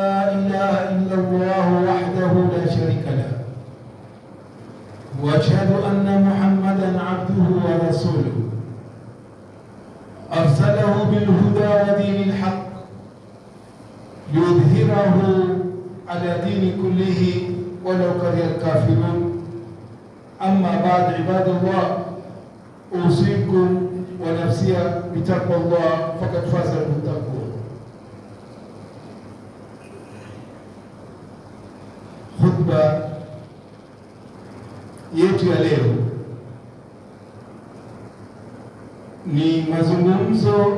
لا إله إلا الله وحده لا شريك له وأشهد أن محمدا عبده ورسوله أرسله بالهدى ودين الحق ليظهره على دين كله ولو كره الكافرون. أما بعد، عباد الله، أوصيكم ونفسي بتقوى الله فقد فاز المتقون. Khutba yetu ya leo ni mazungumzo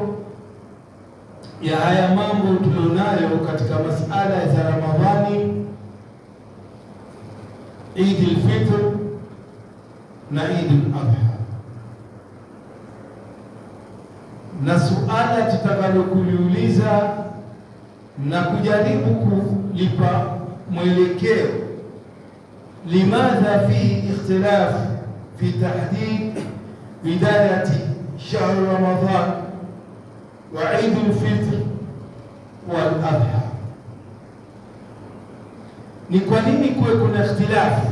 ya haya mambo tulionayo katika masala za Ramadhani, Eid al-Fitr na Eid al-Adha, na suala tutakalokuliuliza na kujaribu kulipa mwelekeo, limadha fi ikhtilaf fi tahdid bidayati shahr Ramadan wa Eid al-Fitr wal Adha. Ni kwa nini kuwe kuna ikhtilafu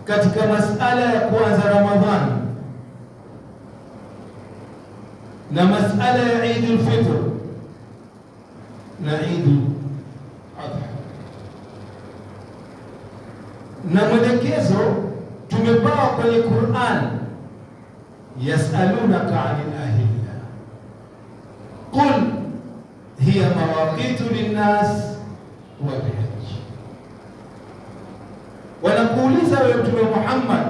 katika masala ya kuanza Ramadhani na masala ya Eid al-Fitr na Eid al-Adha? Na mwelekezo tumepewa kwenye Qur'an, yasalunaka anil ahilla qul hiya mawaqitu linnas wal hajj. Wanakuuliza wewe Mtume Muhammad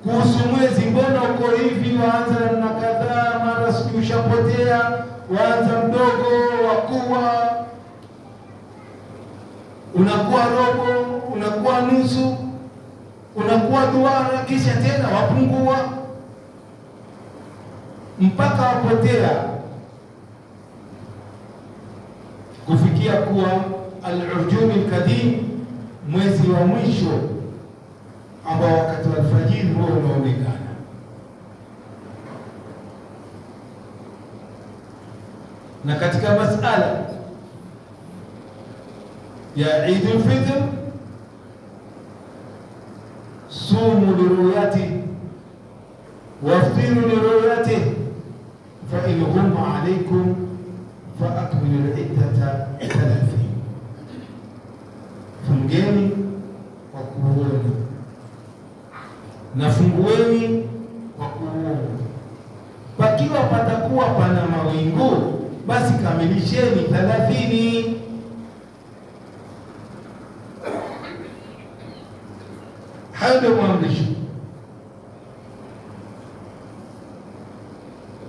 kuhusu mwezi, mbona uko hivi, waanza na kadhaa, mara siku ushapotea, waanza mdogo, wakuwa unakuwa robo, unakuwa nusu, unakuwa duara, kisha tena wapungua mpaka wapotea kufikia kuwa al-urjum al-kadim, mwezi wa mwisho ambao wakati wa alfajiri huwa unaonekana. Na katika masala ya Eid al-Fitr, sumu liruyati waftiru liruyati fa in ghumma alaykum fa akmilu al-iddata 30. Fungeni kwa kuona na fungueni kwa kuona. Pakiwa patakuwa pana mawingu, basi kamilisheni 30. Hayo ndio maamrisho.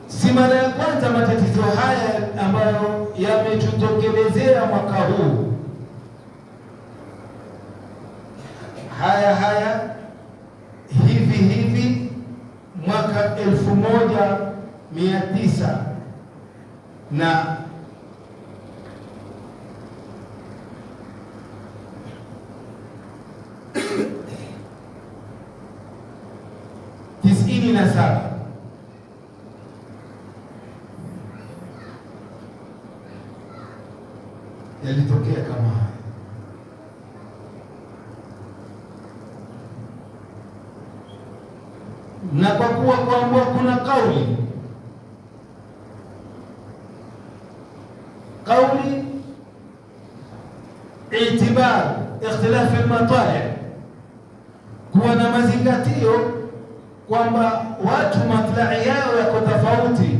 Si mara ya kwanza matatizo haya ambayo yametutokelezea mwaka huu. Haya hivi mwaka 1900 na 97 yalitokea kama haya. Na kwa kuwa kwamba kuna kauli itibar ikhtilaf al-matali', kuwa na mazingatio kwamba watu maslahi yao yako tofauti,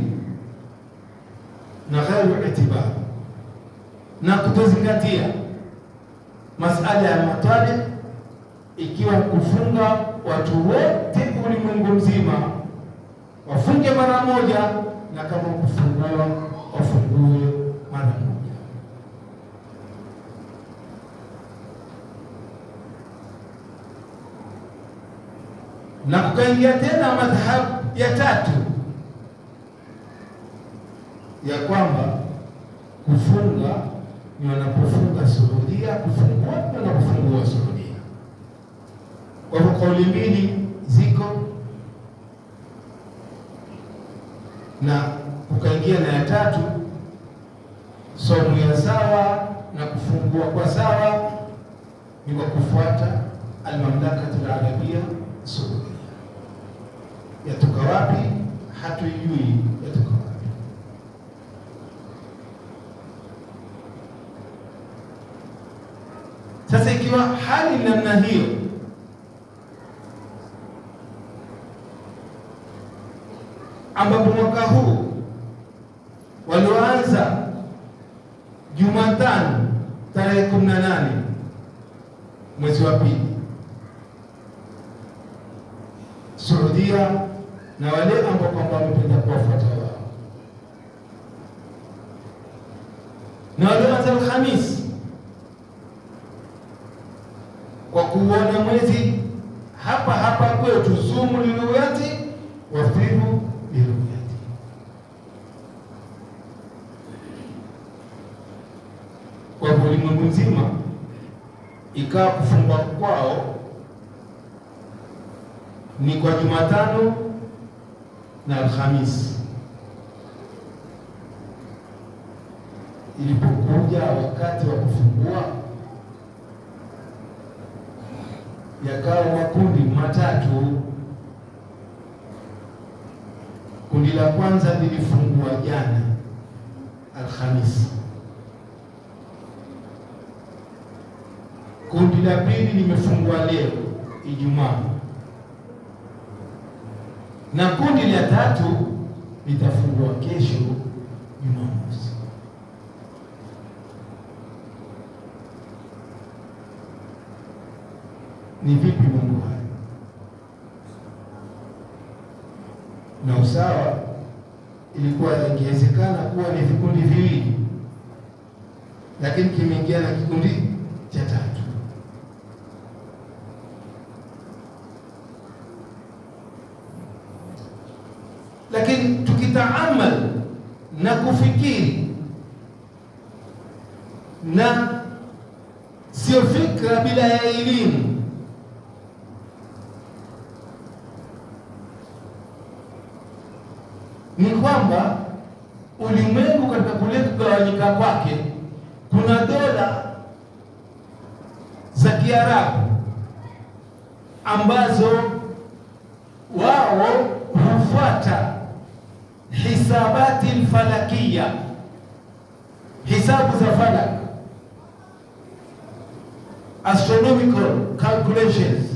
na ghairu itibar, na kutozingatia masala ya matali, ikiwa kufunga watu wote ulimwengu mzima wafunge mara moja, na kama kufungua wafungue mara moja. Na kukaingia tena madhhab ya tatu ya kwamba kufunga ni wanapofunga suhudia, kufungua ni wanapofungua suhudia. Kwa hivyo kauli mbili ziko, na kukaingia na ya tatu somo ya sawa na kufungua kwa sawa ni kwa kufuata al-Mamlakatu al-Arabia Saudia. Yatoka wapi? Hatuijui yatoka wapi. Sasa ikiwa hali namna hiyo, ambapo mwaka huu walioanza Jumatano tarehe 18 mwezi wa pili, Saudia na wale ambao kwamba wamependa kuwafuata wao, na walioanza Alhamisi kwa kuona mwezi hapa hapa kwetu, sumu liruyati wafiru liruyati. Kwa ulimwengu mzima ikawa kufungwa kwao ni kwa Jumatano na Alhamisi. Ilipokuja wakati wa kufungua, yakawa makundi matatu. Kundi la kwanza lilifungua jana Alhamisi, kundi la pili limefungua leo Ijumaa, na kundi la tatu litafungua kesho Jumamosi. Ni vipi mambo haya? Na usawa ilikuwa ingewezekana kuwa ni vikundi viwili, lakini kimeingia na kikundi cha tatu. Lakini tukitaamal na kufikiri, na sio fikra bila ya elimu, ni kwamba ulimwengu katika kule kugawanyika kwake, kuna dola za Kiarabu ambazo wao hufuata hisabati al-falakia, hisabu za falak, astronomical calculations.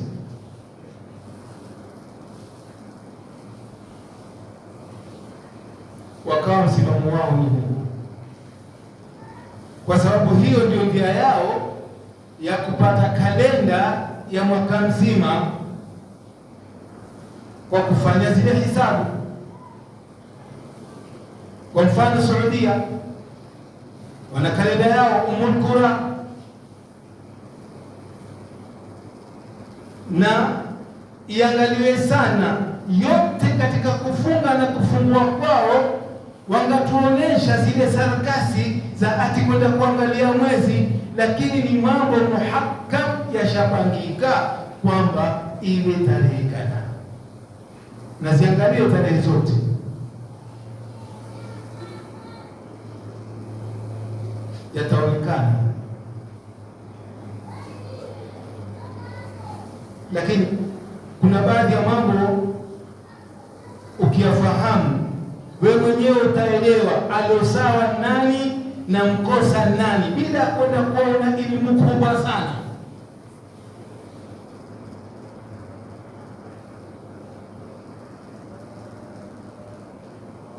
Wakawa msimamo wao ni huu, kwa sababu hiyo ndio njia yao ya kupata kalenda ya mwaka mzima kwa kufanya zile hisabu. Kwa mfano Saudia wana kalenda yao Ummul Qura, na iangaliwe sana yote katika kufunga na kufungua kwao, wangatuonesha zile sarakasi za ati kwenda kuangalia mwezi, lakini ni mambo muhakkam yashapangika kwamba iwe tarehe kadhaa, na ziangalie tarehe zote. Yataonekana, lakini kuna baadhi ya mambo ukiyafahamu wewe mwenyewe utaelewa aliosawa nani na mkosa nani, bila kwenda kuona elimu kubwa sana.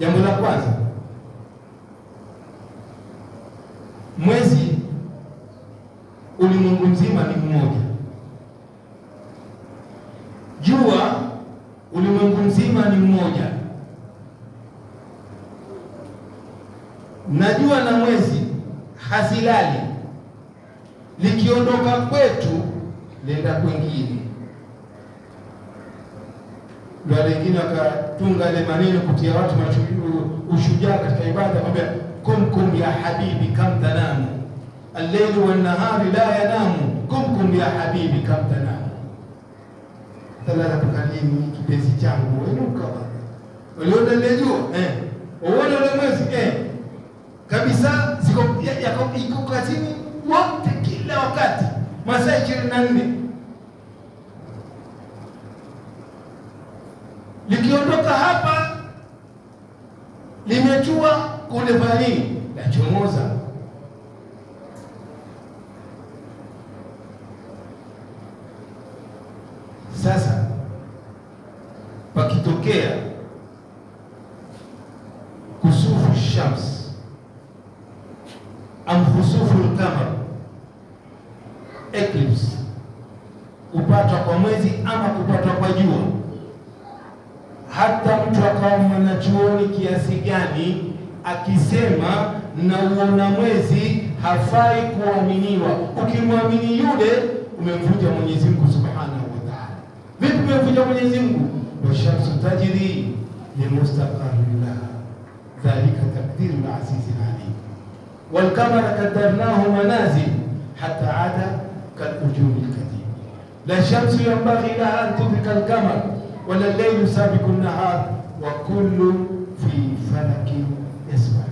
Jambo la kwanza, mwezi ulimwengu mzima ni mmoja, jua ulimwengu mzima ni mmoja, na jua na mwezi hazilali, likiondoka kwetu lenda kwingine. Ndio wengine wakatunga ile maneno kutia watu ushujaa katika ibada, kwamba kumkum ya habibi kam tanamu al-layl wan-nahari la yanamu, kumkum ya habibi kam tanamu. Tala tukalini kipenzi changu inuka baba, uliona ile jua uone ile mwezi kabisa, iko kazini wote kila wakati masaa 24. Likiondoka hapa limetua kule baharini la chomoza. Sasa pakitokea kusufu shams am khusufu al-qamar, eclipse, kupatwa kwa mwezi ama kupatwa kwa jua, hata mtu akawa mwanachuoni kiasi gani akisema na uona mwezi hafai kuaminiwa. Ukimwamini yule umemvunja Mwenyezi Mungu Subhanahu wa Ta'ala. Vipi umemvunja Mwenyezi Mungu? Wa shamsu tajri li mustaqarrin laha dhalika taqdirul azizil alim wal qamara qaddarnahu manazil hatta ada kal ujumil kadim la shamsu yanbaghi laha an tudrika al qamar wala al-laylu sabiqu an-nahar wa kullu fi falakin yasbah.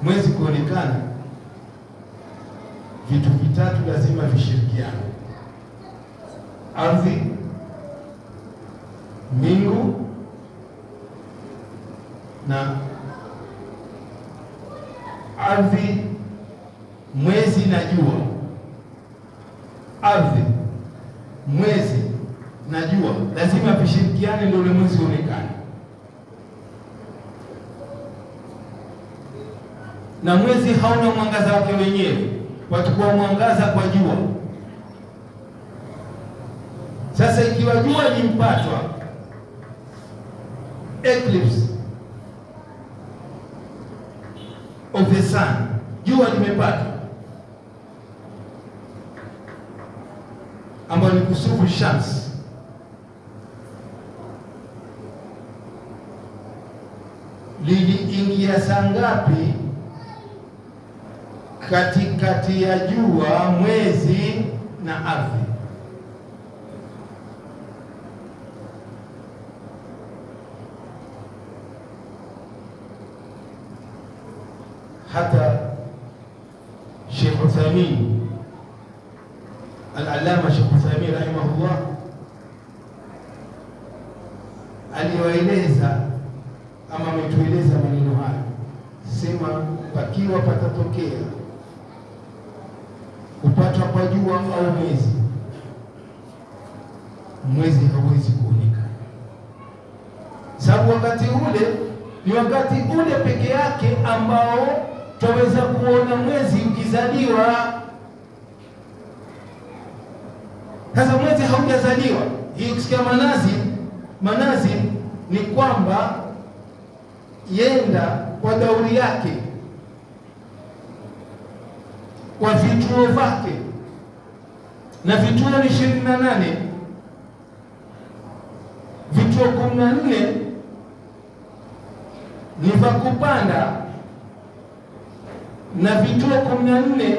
Mwezi kuonekana, vitu vitatu lazima vishirikiane: ardhi, mbingu na ardhi, mwezi na jua. Ardhi, mwezi na jua lazima vishirikiane ndio ule mwezi uonekane. Na mwezi hauna mwangaza wake wenyewe, watakuwa mwangaza kwa jua. Sasa ikiwa jua limpatwa eclipse of the sun, jua limepatwa ambayo ni kusufu shams, liliingia saa ngapi katikati ya jua, mwezi na ardhi? Hata Sheikh Uthaymeen, al-Allama Sheikh Uthaymeen rahimahullah, aliwaeleza ama ametueleza maneno haya, sema pakiwa patatokea kupatwa kwa jua au mwezi, mwezi hawezi kuonekana, sababu wakati ule ni wakati ule peke yake ambao twaweza kuona mwezi ukizaliwa. Sasa mwezi haujazaliwa. Hii ukisikia manazil ni kwamba yenda kwa dauri yake, kwa vituo vyake, na vituo ni 28. Vituo 14 ni vya kupanda na vituo 14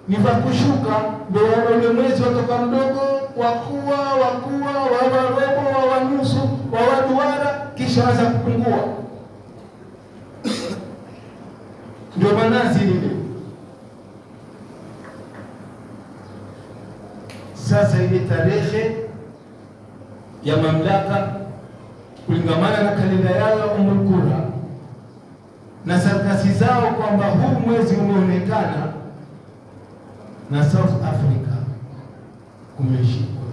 ni vya kushuka. Ndio ule mwezi watoka mdogo, wakuwa, wawa robo, wawa nusu, wawa duara, kisha waza kupungua. Ndio manazili ile. Sasa ile tarehe ya mamlaka kulingamana na kalenda yao ya Ummul Qura na sarakasi zao kwamba huu mwezi umeonekana na South Africa kumeshikwa.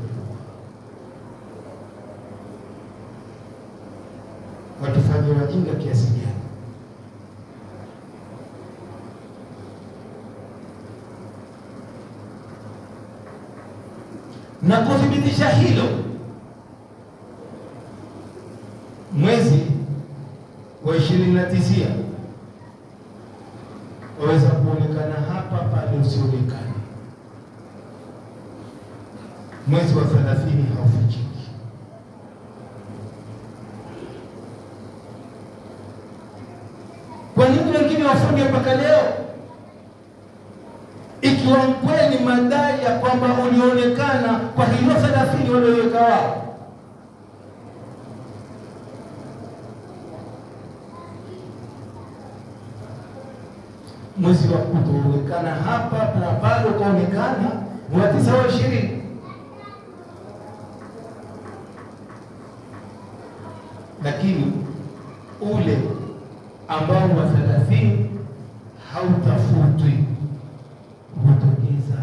Watufanye wajinga kiasi gani? Na kuthibitisha hilo, mwezi wa 29 waweza kuonekana hapa pale, usionekane. Mwezi wa 30 haufichiki. Kwa nini wengine wafunge mpaka leo, ikiwa kweli madai ya kwamba ulionekana kwa hilo 30 walioweka wao? mwezi wa kutoonekana hapa na pale ukaonekana wa 9 wa 20, lakini ule ambao wa 30 hautafutwi, hutokeza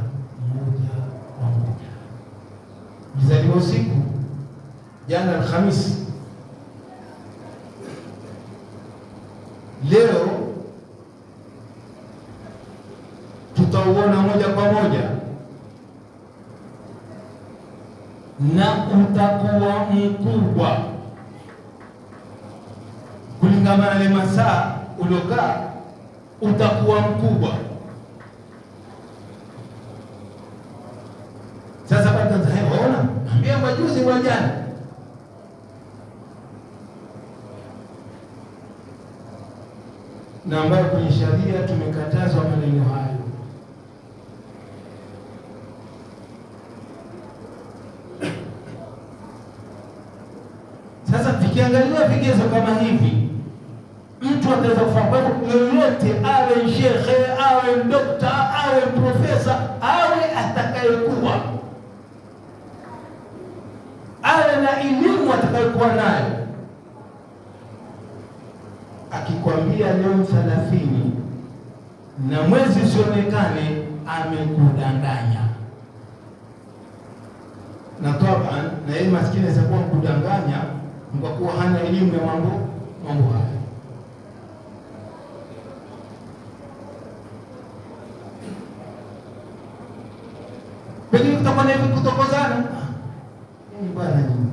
moja kwa moja. Mzaliwa usiku jana Alhamisi, leo tutauona moja kwa moja na utakuwa mkubwa kulingana na masaa uliokaa, utakuwa mkubwa. Sasa ona, ambia majuzi wa jana na ambayo kwenye sharia tumekatazwa maneno hayo. Sasa tukiangalia vigezo kama hivi, mtu ataweza kufanya yoyote, awe shekhe, awe dokta, awe profesa, awe atakayekuwa, awe na elimu atakayekuwa nayo, akikwambia leo 30 na mwezi usionekane, amekudanganya. Na taban na yeye maskini atakuwa kudanganya kwa kuwa hana elimu ya mambo haya. Pengine kutakuwa na hivi kutokozana. Ni bwana nyinyi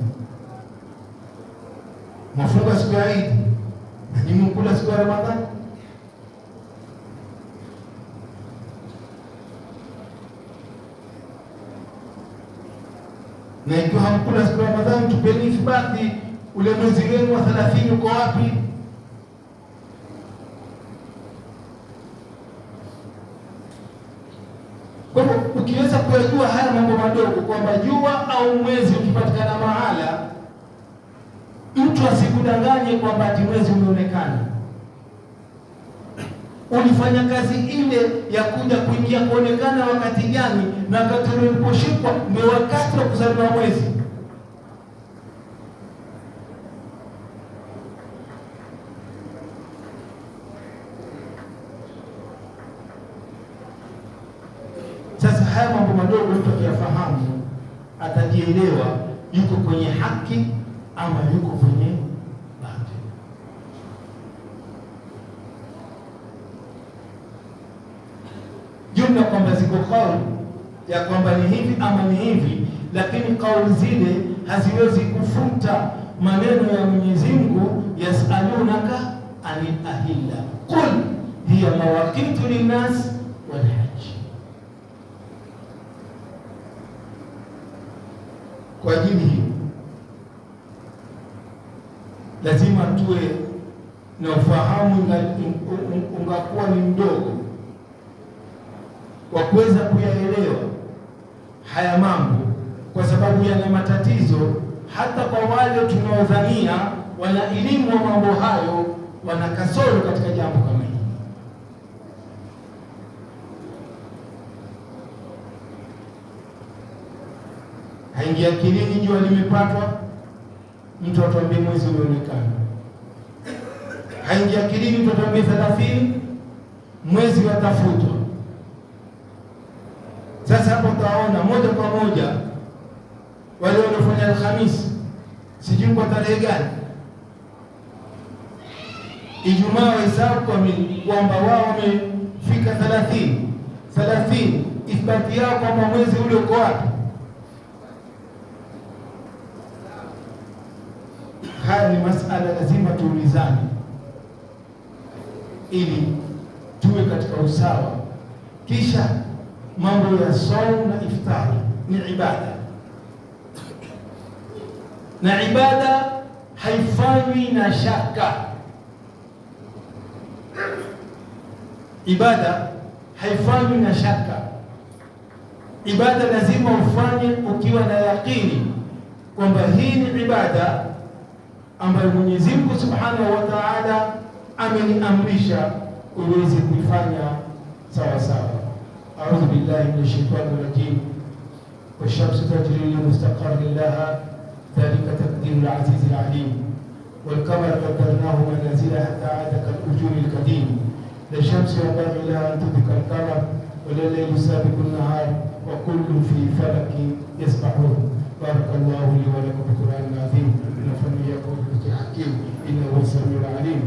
mafunga siku ya Eid na nyinyi mkula siku ya Ramadhani. Na ikiwa hamkula siku ya Ramadhani, tupeni ithibati, ule mwezi wenu wa 30 uko wapi? Kwa hivyo ukiweza kuyajua haya mambo madogo, kwamba jua au mwezi ukipatikana mahala, mtu asikudanganye kwamba ati mwezi umeonekana. Ulifanya kazi ile ya kuja kuingia kuonekana wakati gani, na wakati uliposhikwa ndio wakati wa kuzaliwa mwezi. Sasa haya mambo madogo mtu akiyafahamu, atajielewa yuko kwenye haki ama yuko kwenye batili. Jumla kwamba ziko kauli ya kwamba ni hivi ama ni hivi, lakini kauli zile haziwezi kufuta maneno ya Mwenyezi Mungu, yasalunaka anil ahilla qul hiya mawaqitu linnas wal hajj. Kwa ajili hii lazima tuwe na ufahamu ungakuwa ni mdogo wa kuweza kuyaelewa haya mambo, kwa sababu yana matatizo. Hata kwa wale tunaodhania wana elimu wa mambo hayo, wana kasoro katika jambo kama hili. Haingia akilini jua limepatwa, mtu atuambie mwezi umeonekana. Haingia akilini mtu atuambie 30 mwezi watafutwa. Sasa hapo utaona moja kwa moja wale waliofanya Alhamisi, sijui kwa tarehe gani, Ijumaa wahesabu kwamba wao wamefika 30, ithibati yao kwamba mwezi ule uko wapi. Haya ni masala lazima tuulizane, ili tuwe katika usawa. Kisha mambo ya saum na iftari ni ibada, na ibada haifanywi na shaka. Ibada haifanywi na shaka. Ibada lazima ufanye ukiwa na yakini kwamba hii ni ibada ambayo Mwenyezi Mungu Subhanahu wa Ta'ala ameniamrisha uweze kuifanya sawa sawa. A'udhu billahi minash shaitani rajim. والشمس تجري لمستقر لها ذلك تقدير العزيز العليم. والقمر قدرناه منازل حتى عاد كالأرجون القديم. لا الشمس ينبغي لها أن تدرك القمر ولا الليل سابق النهار وكل في فلك يسبحون. بارك الله لي ولكم بالقرآن العظيم ونفعني وإياكم بالذكر الحكيم إنه هو السميع العليم.